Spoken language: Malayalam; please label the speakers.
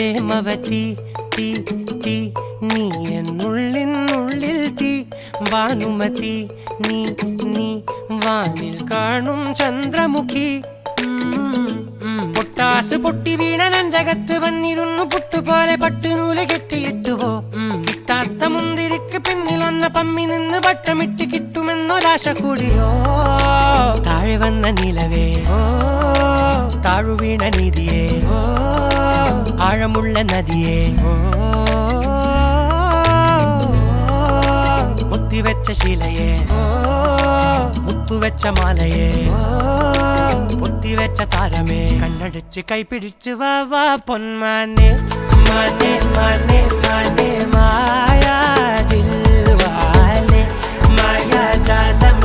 Speaker 1: പ്രേമവതി തീ തീ നീ എന്നുള്ളിൽ തീ ഭാനുമതി നീ നീ വാനിൽ കാണും ചന്ദ്രമുഖി പൊട്ടാസ് പൊട്ടി വീണ നെഞ്ചകത്ത് വന്നിരുന്നു പുട്ടുപോലെ പട്ടുനൂല് കെട്ടിയിട്ടുവോ കിട്ടാത്ത മുന്തിരിക്ക് പിന്നിൽ വന്ന പമ്മി നിന്ന് വട്ടമിട്ട് കിട്ടുമെന്നൊരാശ കൂടിയോ താഴെ വന്ന നിലവേ താഴു വീണ നിധിയേ ആഴമുള്ള നദിയേ കൊത്തിവെച്ച ശിലയേ മുത്തുവെച്ച മാലയേ പൊത്തിവെച്ച താരമേ കണ്ണടിച്ച് കൈപിടിച്ച് വാ വാ പൊന്മാനെ മാനെ മാനെ മാനെ മായാ ദിൽവാലെ മായാ ജാലം